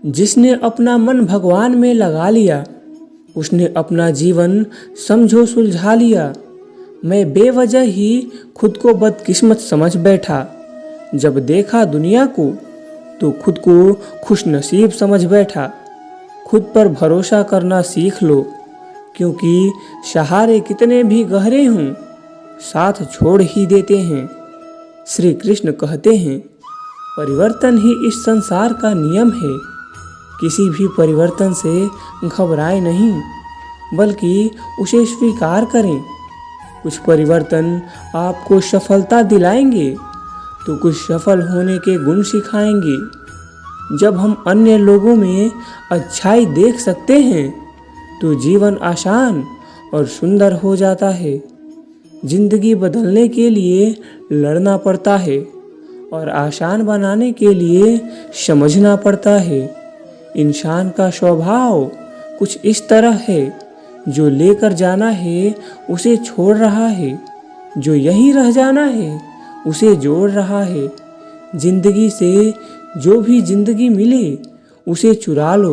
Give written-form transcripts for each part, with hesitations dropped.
जिसने अपना मन भगवान में लगा लिया, उसने अपना जीवन समझो सुलझा लिया। मैं बेवजह ही खुद को बदकिस्मत समझ बैठा। जब देखा दुनिया को तो खुद को खुशनसीब समझ बैठा। खुद पर भरोसा करना सीख लो, क्योंकि सहारे कितने भी गहरे हों, साथ छोड़ ही देते हैं। श्री कृष्ण कहते हैं, परिवर्तन ही इस संसार का नियम है। किसी भी परिवर्तन से घबराएं नहीं, बल्कि उसे स्वीकार करें। कुछ परिवर्तन आपको सफलता दिलाएंगे, तो कुछ सफल होने के गुण सिखाएंगे। जब हम अन्य लोगों में अच्छाई देख सकते हैं, तो जीवन आसान और सुंदर हो जाता है। जिंदगी बदलने के लिए लड़ना पड़ता है और आसान बनाने के लिए समझना पड़ता है। इंसान का स्वभाव कुछ इस तरह है, जो लेकर जाना है उसे छोड़ रहा है, जो यहीं रह जाना है उसे जोड़ रहा है। जिंदगी से जो भी जिंदगी मिले उसे चुरा लो।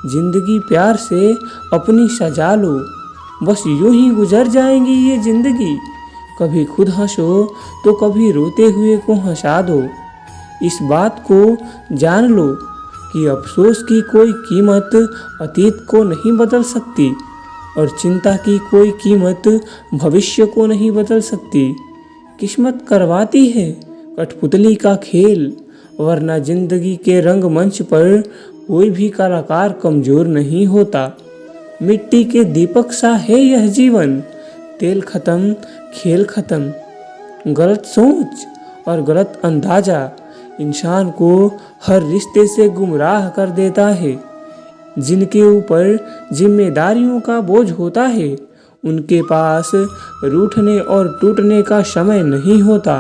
जिंदगी प्यार से अपनी सजा लो। बस यूं ही गुजर जाएंगी ये जिंदगी। कभी खुद हंसो तो कभी रोते हुए को हंसा दो। इस बात को जान लो कि अफसोस की कोई कीमत अतीत को नहीं बदल सकती, और चिंता की कोई कीमत भविष्य को नहीं बदल सकती। किस्मत करवाती है कठपुतली का खेल, वरना जिंदगी के रंगमंच पर कोई भी कलाकार कमजोर नहीं होता। मिट्टी के दीपक सा है यह जीवन, तेल खत्म खेल खत्म। गलत सोच और गलत अंदाजा इंसान को हर रिश्ते से गुमराह कर देता है। जिनके ऊपर जिम्मेदारियों का बोझ होता है, उनके पास रूठने और टूटने का समय नहीं होता।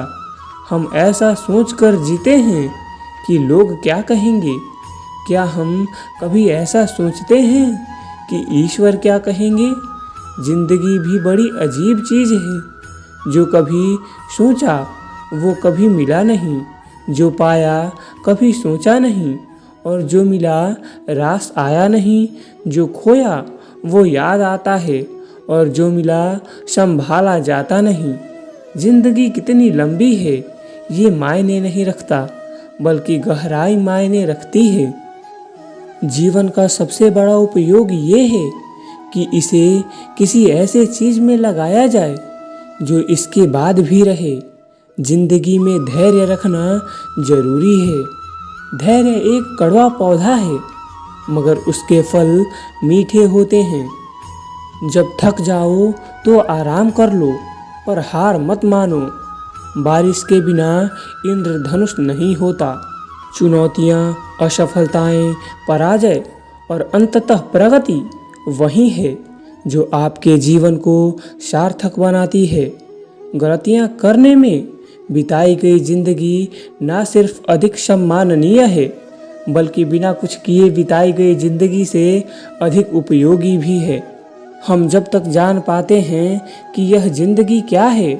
हम ऐसा सोचकर जीते हैं कि लोग क्या कहेंगे। क्या हम कभी ऐसा सोचते हैं कि ईश्वर क्या कहेंगे। जिंदगी भी बड़ी अजीब चीज़ है। जो कभी सोचा वो कभी मिला नहीं, जो पाया कभी सोचा नहीं, और जो मिला रास आया नहीं। जो खोया वो याद आता है, और जो मिला संभाला जाता नहीं। जिंदगी कितनी लंबी है ये मायने नहीं रखता, बल्कि गहराई मायने रखती है। जीवन का सबसे बड़ा उपयोग ये है कि इसे किसी ऐसे चीज़ में लगाया जाए जो इसके बाद भी रहे। जिंदगी में धैर्य रखना जरूरी है। धैर्य एक कड़वा पौधा है, मगर उसके फल मीठे होते हैं। जब थक जाओ तो आराम कर लो, पर हार मत मानो। बारिश के बिना इंद्रधनुष नहीं होता। चुनौतियाँ, असफलताएं, पराजय और अंततः प्रगति वही है जो आपके जीवन को सार्थक बनाती है। गलतियाँ करने में बिताई गई जिंदगी ना सिर्फ अधिक सम्माननीय है, बल्कि बिना कुछ किए बिताई गई जिंदगी से अधिक उपयोगी भी है। हम जब तक जान पाते हैं कि यह जिंदगी क्या है,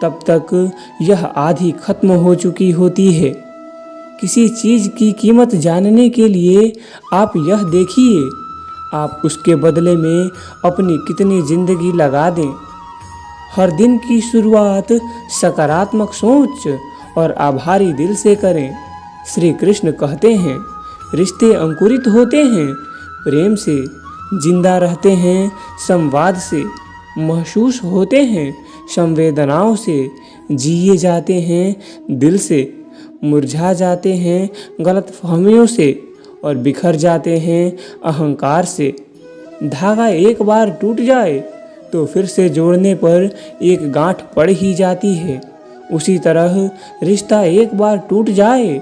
तब तक यह आधी खत्म हो चुकी होती है। किसी चीज़ की कीमत जानने के लिए आप यह देखिए, आप उसके बदले में अपनी कितनी जिंदगी लगा दें। हर दिन की शुरुआत सकारात्मक सोच और आभारी दिल से करें। श्री कृष्ण कहते हैं, रिश्ते अंकुरित होते हैं प्रेम से, जिंदा रहते हैं संवाद से, महसूस होते हैं संवेदनाओं से, जिए जाते हैं दिल से, मुरझा जाते हैं गलतफहमियों से, और बिखर जाते हैं अहंकार से। धागा एक बार टूट जाए तो फिर से जोड़ने पर एक गांठ पड़ ही जाती है। उसी तरह रिश्ता एक बार टूट जाए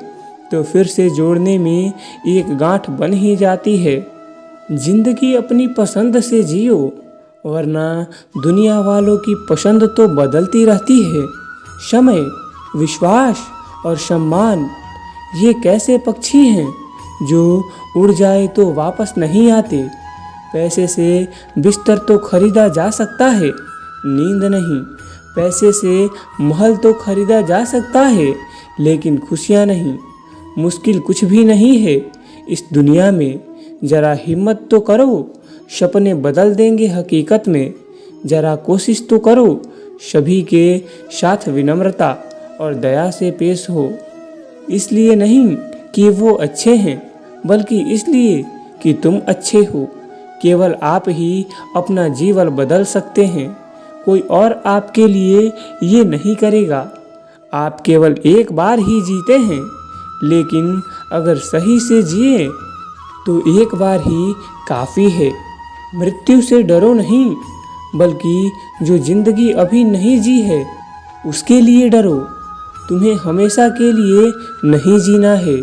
तो फिर से जोड़ने में एक गांठ बन ही जाती है। जिंदगी अपनी पसंद से जियो, वरना दुनिया वालों की पसंद तो बदलती रहती है। समय, विश्वास और सम्मान ये कैसे पक्षी हैं जो उड़ जाए तो वापस नहीं आते। पैसे से बिस्तर तो खरीदा जा सकता है, नींद नहीं। पैसे से महल तो खरीदा जा सकता है, लेकिन खुशियाँ नहीं। मुश्किल कुछ भी नहीं है इस दुनिया में। जरा हिम्मत तो करो, सपने बदल देंगे हकीकत में। जरा कोशिश तो करो, सभी के साथ विनम्रता और दया से पेश हो। इसलिए नहीं कि वो अच्छे हैं, बल्कि इसलिए कि तुम अच्छे हो। केवल आप ही अपना जीवन बदल सकते हैं, कोई और आपके लिए ये नहीं करेगा। आप केवल एक बार ही जीते हैं, लेकिन अगर सही से जिए तो एक बार ही काफ़ी है। मृत्यु से डरो नहीं, बल्कि जो जिंदगी अभी नहीं जी है उसके लिए डरो। तुम्हें हमेशा के लिए नहीं जीना है,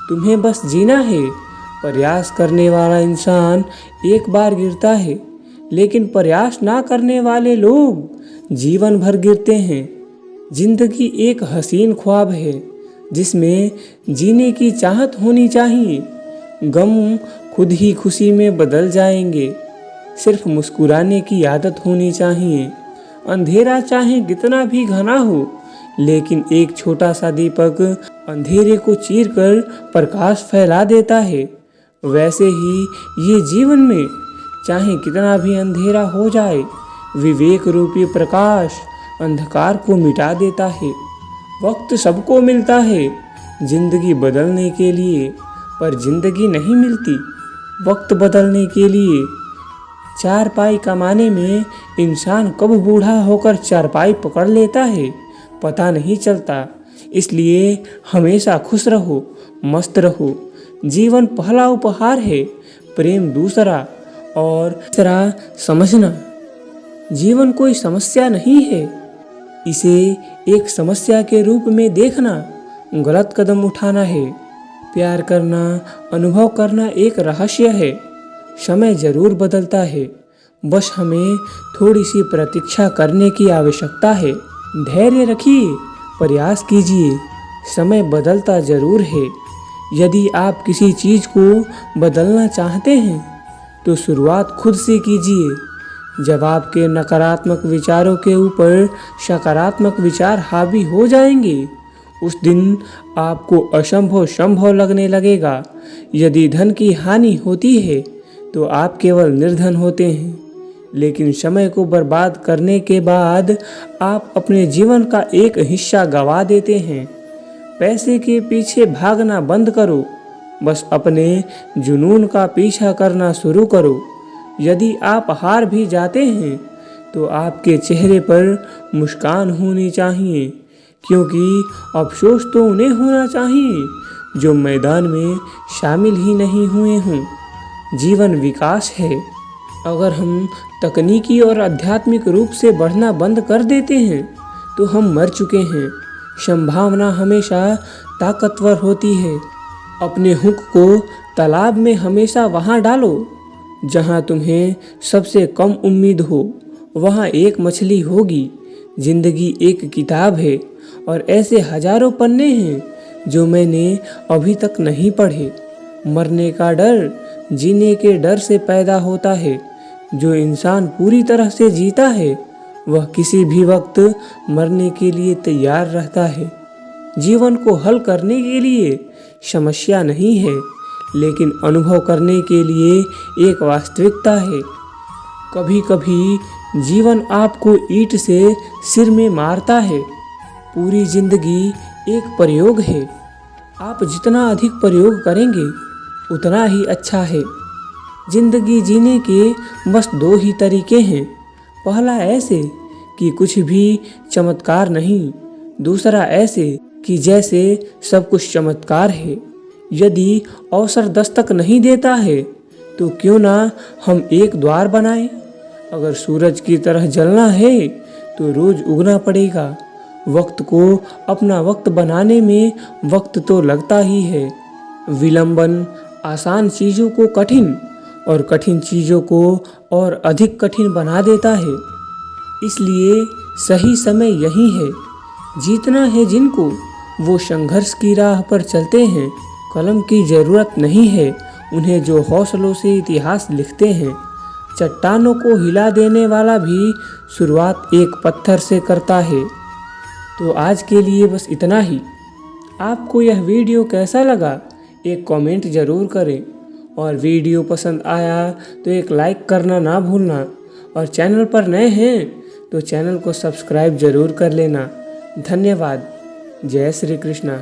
तुम्हें बस जीना है। प्रयास करने वाला इंसान एक बार गिरता है, लेकिन प्रयास ना करने वाले लोग जीवन भर गिरते हैं। जिंदगी एक हसीन ख्वाब है जिसमें जीने की चाहत होनी चाहिए। गम खुद ही खुशी में बदल जाएंगे, सिर्फ मुस्कुराने की आदत होनी चाहिए। अंधेरा चाहे कितना भी घना हो, लेकिन एक छोटा सा दीपक अंधेरे को चीरकर प्रकाश फैला देता है। वैसे ही ये जीवन में चाहे कितना भी अंधेरा हो जाए, विवेक रूपी प्रकाश अंधकार को मिटा देता है। वक्त सबको मिलता है जिंदगी बदलने के लिए, पर जिंदगी नहीं मिलती वक्त बदलने के लिए। चारपाई कमाने में इंसान कब बूढ़ा होकर चारपाई पकड़ लेता है पता नहीं चलता। इसलिए हमेशा खुश रहो, मस्त रहो। जीवन पहला उपहार है, प्रेम दूसरा, और तीसरा समझना। जीवन कोई समस्या नहीं है, इसे एक समस्या के रूप में देखना गलत कदम उठाना है। प्यार करना, अनुभव करना एक रहस्य है। समय जरूर बदलता है, बस हमें थोड़ी सी प्रतीक्षा करने की आवश्यकता है। धैर्य रखिए, प्रयास कीजिए, समय बदलता जरूर है। यदि आप किसी चीज़ को बदलना चाहते हैं तो शुरुआत खुद से कीजिए। जब आपके नकारात्मक विचारों के ऊपर सकारात्मक विचार हावी हो जाएंगे, उस दिन आपको असंभव संभव लगने लगेगा। यदि धन की हानि होती है तो आप केवल निर्धन होते हैं, लेकिन समय को बर्बाद करने के बाद आप अपने जीवन का एक हिस्सा गंवा देते हैं। पैसे के पीछे भागना बंद करो, बस अपने जुनून का पीछा करना शुरू करो। यदि आप हार भी जाते हैं तो आपके चेहरे पर मुस्कान होनी चाहिए, क्योंकि अफसोस तो उन्हें होना चाहिए जो मैदान में शामिल ही नहीं हुए हों। जीवन विकास है। अगर हम तकनीकी और आध्यात्मिक रूप से बढ़ना बंद कर देते हैं तो हम मर चुके हैं। संभावना हमेशा ताकतवर होती है। अपने हुक को तालाब में हमेशा वहाँ डालो जहाँ तुम्हें सबसे कम उम्मीद हो, वहाँ एक मछली होगी। जिंदगी एक किताब है और ऐसे हजारों पन्ने हैं जो मैंने अभी तक नहीं पढ़े। मरने का डर जीने के डर से पैदा होता है। जो इंसान पूरी तरह से जीता है वह किसी भी वक्त मरने के लिए तैयार रहता है। जीवन को हल करने के लिए समस्या नहीं है, लेकिन अनुभव करने के लिए एक वास्तविकता है। कभी कभी जीवन आपको ईंट से सिर में मारता है। पूरी जिंदगी एक प्रयोग है। आप जितना अधिक प्रयोग करेंगे उतना ही अच्छा है। जिंदगी जीने के बस दो ही तरीके हैं। पहला ऐसे कि कुछ भी चमत्कार नहीं, दूसरा ऐसे कि जैसे सब कुछ चमत्कार है। यदि अवसर दस्तक नहीं देता है तो क्यों ना हम एक द्वार बनाएं। अगर सूरज की तरह जलना है तो रोज उगना पड़ेगा। वक्त को अपना वक्त बनाने में वक्त तो लगता ही है। विलंबन आसान चीज़ों को कठिन और कठिन चीज़ों को और अधिक कठिन बना देता है। इसलिए सही समय यही है। जीतना है जिनको वो संघर्ष की राह पर चलते हैं। कलम की ज़रूरत नहीं है उन्हें जो हौसलों से इतिहास लिखते हैं। चट्टानों को हिला देने वाला भी शुरुआत एक पत्थर से करता है। तो आज के लिए बस इतना ही। आपको यह वीडियो कैसा लगा एक कमेंट ज़रूर करें और वीडियो पसंद आया तो एक लाइक करना ना भूलना और चैनल पर नए हैं तो चैनल को सब्सक्राइब ज़रूर कर लेना। धन्यवाद। जय श्री कृष्णा।